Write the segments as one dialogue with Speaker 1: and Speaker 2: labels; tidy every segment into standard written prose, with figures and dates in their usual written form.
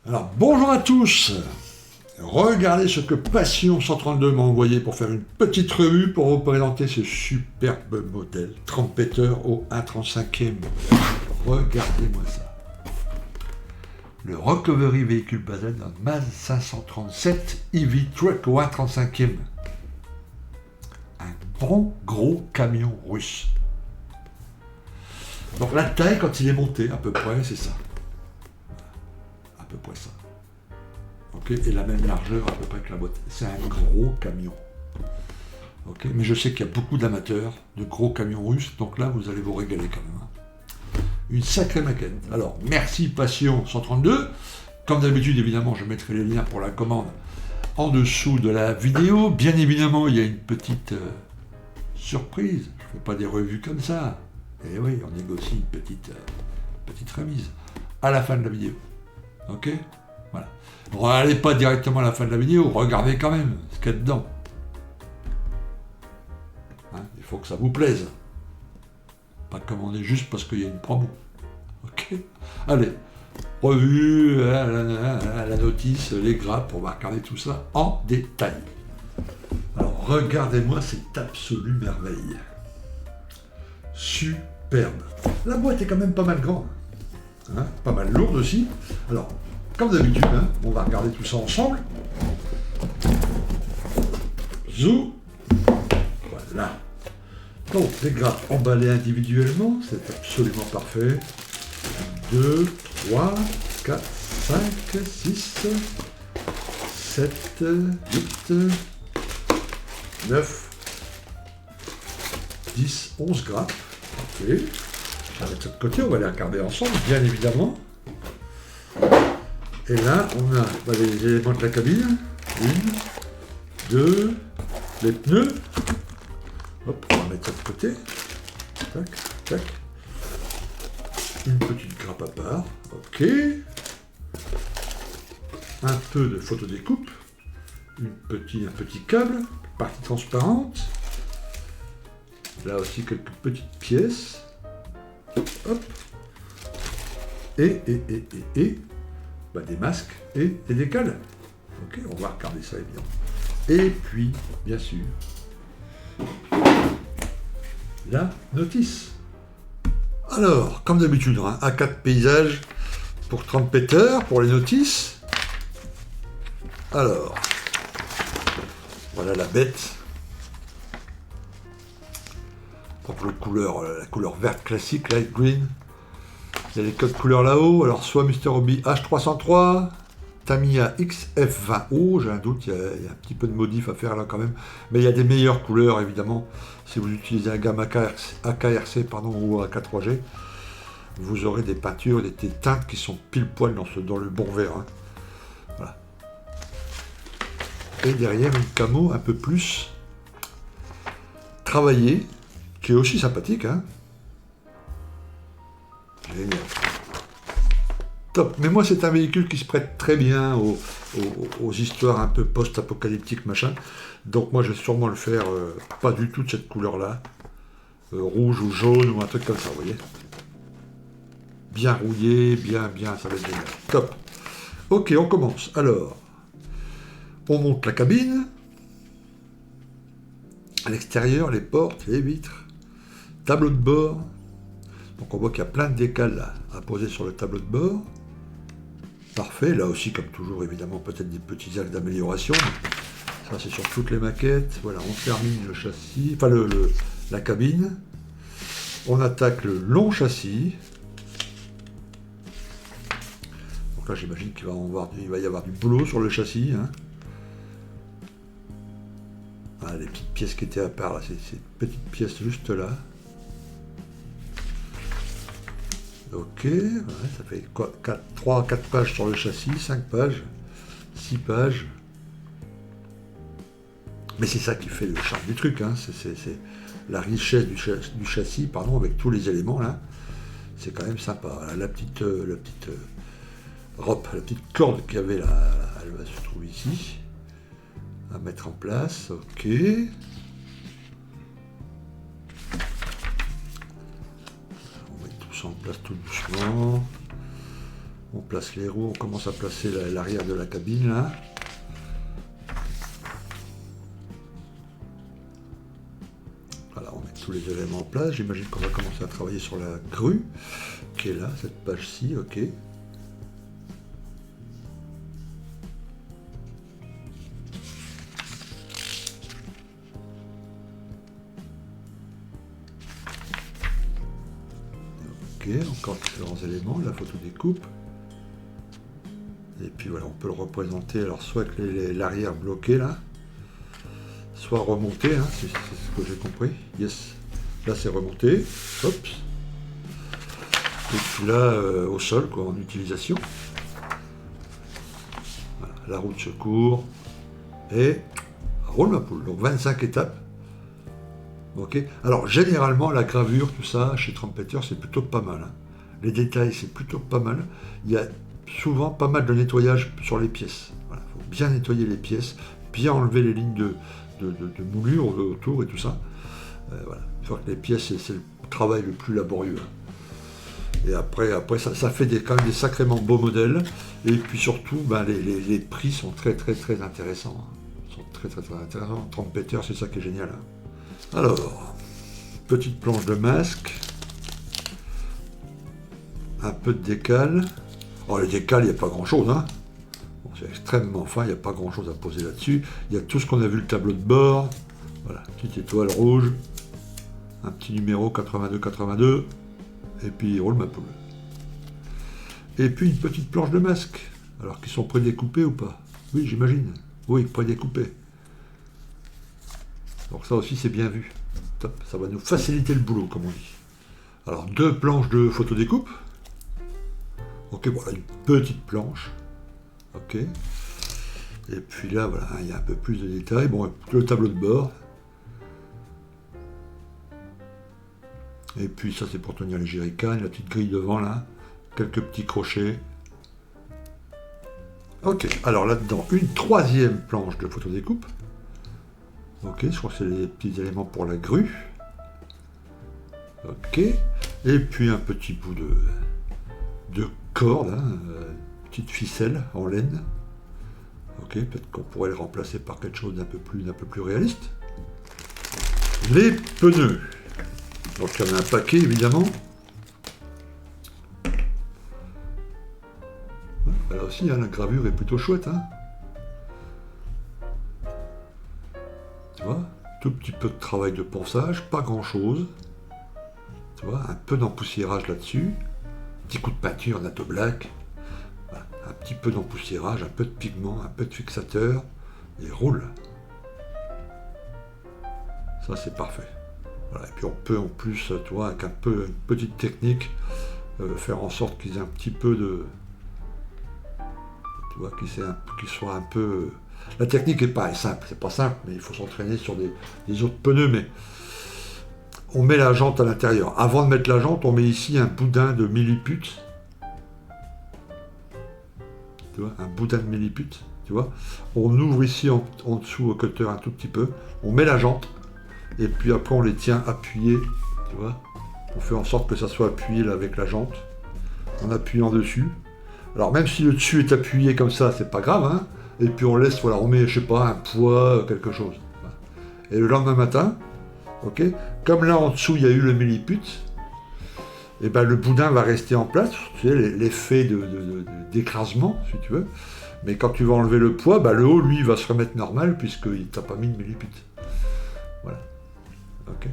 Speaker 1: Alors, bonjour à tous. Regardez ce que Passion 132 m'a envoyé pour faire une petite revue pour vous présenter ce superbe modèle trompetteur au 1/35e. Regardez-moi ça. Le Recovery véhicule basal d'un MAZ 537 EV Truck au 1/35e. Un bon gros camion russe. Donc la taille quand il est monté, à peu près, c'est ça. À peu près ça. Ok, et la même largeur à peu près que la boîte. C'est un gros camion. Ok, mais je sais qu'il y a beaucoup d'amateurs de gros camions russes, donc là vous allez vous régaler quand même. Une sacrée maquette. Alors, merci Passion 132. Comme d'habitude, évidemment, je mettrai les liens pour la commande en dessous de la vidéo. Bien évidemment, il y a une petite surprise. Je ne fais pas des revues comme ça. Et oui, on négocie une petite remise à la fin de la vidéo. Ok ? Voilà. Bon, allez pas directement à la fin de la vidéo, regardez quand même ce qu'il y a dedans. Hein, il faut que ça vous plaise. Pas commander juste parce qu'il y a une promo. Ok ? Allez, revue, la notice, les grappes, on va regarder tout ça en détail. Alors, regardez-moi cette absolue merveille. Superbe. La boîte est quand même pas mal grande. Hein, pas mal lourde aussi. Alors, comme d'habitude, hein, on va regarder tout ça ensemble. Zou. Voilà. Donc, les grappes emballées individuellement, c'est absolument parfait. 2, 3, 4, 5, 6, 7, 8, 9, 10, 11 grappes. Ok. Je vais mettre ça de côté, on va les regarder ensemble, bien évidemment. Et là, on a les éléments de la cabine. 1, 2, les pneus. Hop, on va mettre ça de côté. Tac, tac. Une petite grappe à part. Ok. Un peu de photodécoupe. Un petit câble. Partie transparente. Là aussi, quelques petites pièces. Hop. Et des masques et des décales. Ok, on va regarder ça évidemment. Et puis, bien sûr, la notice. Alors, comme d'habitude, hein, A4 paysage pour trompetteur, pour les notices. Alors, voilà la bête. Donc la couleur verte classique, light green. Il y a les codes couleurs là-haut, alors soit Mr. Hobby H303, Tamiya XF20O, j'ai un doute, il y a un petit peu de modif à faire là quand même, mais il y a des meilleures couleurs évidemment, si vous utilisez un gamme AKRC ou AK3G, vous aurez des peintures, des teintes qui sont pile poil dans le bon vert. Hein. Voilà. Et derrière une camo un peu plus travaillée, qui est aussi sympathique, hein. Génial. Top. Mais moi, c'est un véhicule qui se prête très bien aux histoires un peu post-apocalyptiques, machin. Donc moi, je vais sûrement le faire pas du tout de cette couleur-là. Rouge ou jaune ou un truc comme ça, vous voyez. Bien rouillé, bien, ça va être génial. Top. Ok, on commence. Alors, on monte la cabine. À l'extérieur, les portes, les vitres. Tableau de bord. Donc on voit qu'il y a plein de décales là, à poser sur le tableau de bord. Parfait, là aussi comme toujours évidemment peut-être des petits axes d'amélioration. Ça c'est sur toutes les maquettes. Voilà, on termine le châssis, enfin la cabine. On attaque le long châssis. Donc là j'imagine qu'il va y avoir du boulot sur le châssis. Hein. Voilà, les petites pièces qui étaient à part là, c'est ces petites pièces juste là. Ok, ouais, ça fait 3 à 4 pages sur le châssis, 5 pages, 6 pages. Mais c'est ça qui fait le charme du truc, hein. C'est la richesse du châssis, pardon, avec tous les éléments là. C'est quand même sympa. Voilà, la petite rope, la petite corde qu'il y avait là, elle va se trouver ici. À mettre en place, ok. En place tout doucement. On place les roues, on commence à placer l'arrière de la cabine là. Voilà, on met tous les éléments en place. J'imagine qu'on va commencer à travailler sur la grue qui est là, cette page-ci, ok. Ok, encore différents éléments, la photo découpe. Et puis voilà, on peut le représenter alors soit avec l'arrière bloqué là, soit remonté, hein, c'est ce que j'ai compris. Yes, là c'est remonté, hop. Et puis là, au sol, quoi, en utilisation. Voilà, la roue de secours. Et roule ma poule. Donc 25 étapes. Ok. Alors généralement la gravure, tout ça, chez Trumpeter, c'est plutôt pas mal. Hein. Les détails, c'est plutôt pas mal. Il y a souvent pas mal de nettoyage sur les pièces. Voilà. Il faut bien nettoyer les pièces, bien enlever les lignes de moulure autour et tout ça. Voilà. Il faut que les pièces, c'est le travail le plus laborieux. Hein. Et après ça fait quand même des sacrément beaux modèles. Et puis surtout, ben, les prix sont très intéressants. Hein. Ils sont très intéressants. Trumpeter, c'est ça qui est génial. Hein. Alors, petite planche de masque. Un peu de décal. Alors les décals, il n'y a pas grand chose. Hein. Bon, c'est extrêmement fin, il n'y a pas grand chose à poser là-dessus. Il y a tout ce qu'on a vu, le tableau de bord. Voilà, petite étoile rouge. Un petit numéro 8282. Et puis il roule ma poule. Et puis une petite planche de masque. Alors qu'ils sont prédécoupés ou pas? Oui, j'imagine. Oui, prédécoupés. Donc ça aussi c'est bien vu. Top. Ça va nous faciliter le boulot, comme on dit. Alors deux planches de photodécoupe. Ok, voilà, une petite planche. Ok. Et puis là, voilà, il y a un peu plus de détails. Bon, le tableau de bord. Et puis ça c'est pour tenir les jerrycans, la petite grille devant là, quelques petits crochets. Ok, alors là-dedans, une troisième planche de photodécoupe. Ok, je crois que c'est les petits éléments pour la grue. Ok, et puis un petit bout de corde, hein, petite ficelle en laine. Ok, peut-être qu'on pourrait le remplacer par quelque chose d'un peu plus réaliste. Les pneus. Donc il y en a un paquet évidemment. Là aussi, hein, la gravure est plutôt chouette. Hein. Tu vois, tout petit peu de travail de ponçage, pas grand chose. Tu vois, un peu d'empoussiérage là-dessus. Petit coup de peinture Natto Black. Voilà, un petit peu d'empoussiérage, un peu de pigment, un peu de fixateur. Et roule. Ça c'est parfait. Voilà, et puis on peut en plus, tu vois, avec une petite technique, faire en sorte qu'ils aient un petit peu de... Tu vois, qu'ils soient un peu... La technique n'est pas simple, c'est pas simple, mais il faut s'entraîner sur des autres pneus, mais on met la jante à l'intérieur. Avant de mettre la jante, on met ici un boudin de millipute. Tu vois, un boudin de millipute, tu vois. On ouvre ici en dessous au cutter un tout petit peu, on met la jante, et puis après on les tient appuyés, tu vois. On fait en sorte que ça soit appuyé là avec la jante, en appuyant dessus. Alors même si le dessus est appuyé comme ça, c'est pas grave, hein. Et puis on laisse, voilà, on met, je sais pas, un poids, quelque chose. Et le lendemain matin, ok, comme là en dessous il y a eu le millipute, et ben le boudin va rester en place, tu sais, l'effet d'écrasement, si tu veux. Mais quand tu vas enlever le poids, ben le haut, lui, va se remettre normal, puisqu'il t'a pas mis de millipute. Voilà. Ok.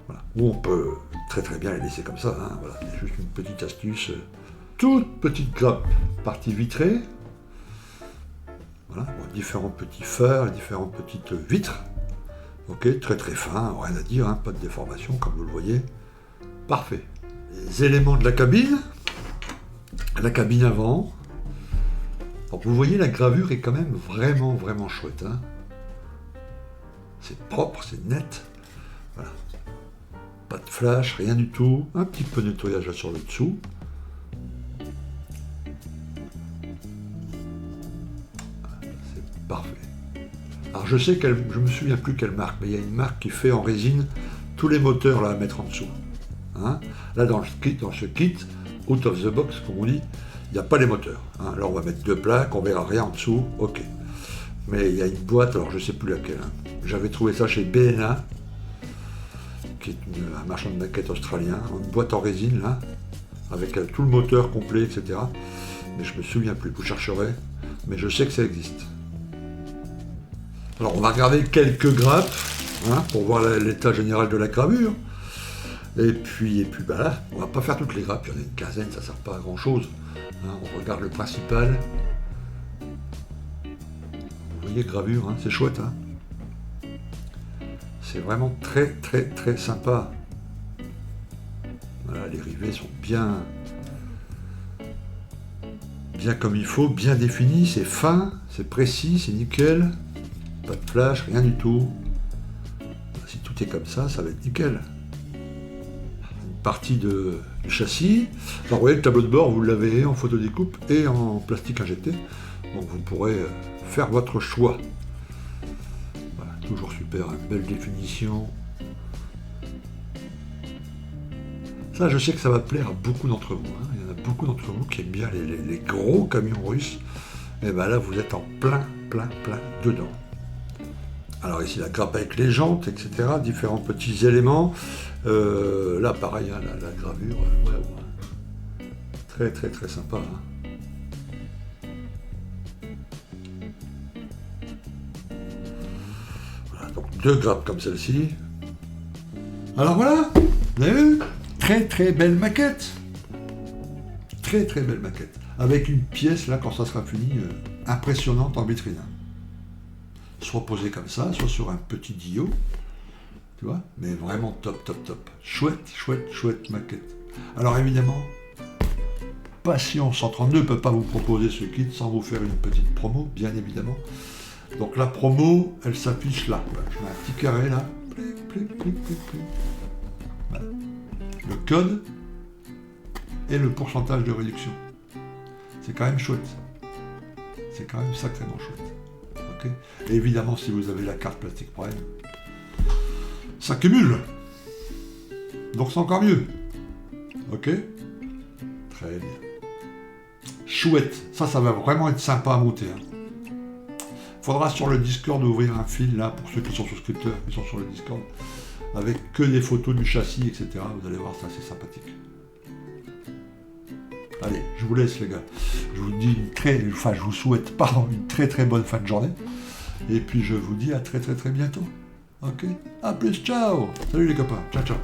Speaker 1: Voilà. Ou on peut très bien les laisser comme ça, hein. Voilà. C'est juste une petite astuce. Toute petite grappe, partie vitrée. Voilà. Bon, différents petits phares, différentes petites vitres. Ok, très fin, rien à dire, hein, pas de déformation, comme vous le voyez. Parfait. Les éléments de la cabine avant. Donc vous voyez, la gravure est quand même vraiment chouette. Hein. C'est propre, c'est net. Voilà. Pas de flash, rien du tout. Un petit peu de nettoyage là sur le dessous. Voilà, c'est parfait. Alors je sais je me souviens plus quelle marque, mais il y a une marque qui fait en résine tous les moteurs là à mettre en dessous. Hein. Là dans ce kit, out of the box, comme on dit, il n'y a pas les moteurs. Hein. Alors on va mettre 2 plaques, on verra rien en dessous, ok. Mais il y a une boîte, alors je ne sais plus laquelle. Hein. J'avais trouvé ça chez BNA, qui est un marchand de maquettes australien, une boîte en résine là, avec tout le moteur complet, etc. Mais je me souviens plus, vous chercherez, mais je sais que ça existe. Alors on va regarder quelques grappes, hein, pour voir l'état général de la gravure. Et puis bah là, on va pas faire toutes les grappes, il y en a une quinzaine, ça sert pas à grand chose. Hein, on regarde le principal. Vous voyez, gravure, hein, c'est chouette. Hein. C'est vraiment très très très sympa. Voilà, les rivets sont bien comme il faut, bien définis, c'est fin, c'est précis, c'est nickel. Pas de flash, rien du tout. Si tout est comme ça, ça va être nickel. Partie du châssis. Alors vous voyez, le tableau de bord, vous l'avez en photodécoupe et en plastique injecté. Donc vous pourrez faire votre choix. Voilà, toujours super, hein, belle définition. Ça, je sais que ça va plaire à beaucoup d'entre vous. Hein. Il y en a beaucoup d'entre vous qui aiment bien les gros camions russes. Et bien là, vous êtes en plein dedans. Alors ici, la grappe avec les jantes, etc. Différents petits éléments. Là, pareil, hein, la gravure, ouais. Très très très sympa. Hein. Voilà, donc 2 grappes comme celle-ci. Alors voilà, vous avez vu? Très très belle maquette. Très très belle maquette. Avec une pièce, là, quand ça sera fini, impressionnante en vitrine. Soit posée comme ça, soit sur un petit Dio. Tu vois, mais vraiment top. Chouette maquette. Alors évidemment, Passion 132 ne peut pas vous proposer ce kit sans vous faire une petite promo, bien évidemment. Donc la promo, elle s'affiche là. Je mets un petit carré là. Voilà. Le code et le pourcentage de réduction. C'est quand même chouette. C'est quand même sacrément chouette. Okay. Et évidemment, si vous avez la carte Plastic Prime, ça cumule. Donc c'est encore mieux. Ok? Très bien. Chouette. Ça va vraiment être sympa à monter. Hein. Faudra sur le Discord ouvrir un fil là pour ceux qui sont souscripteurs, qui sont sur le Discord, avec que des photos du châssis, etc. Vous allez voir, c'est assez sympathique. Allez, je vous laisse les gars. Je vous dis je vous souhaite une très très bonne fin de journée. Et puis je vous dis à très très très bientôt. Ok? À plus, ciao! Salut les copains, ciao.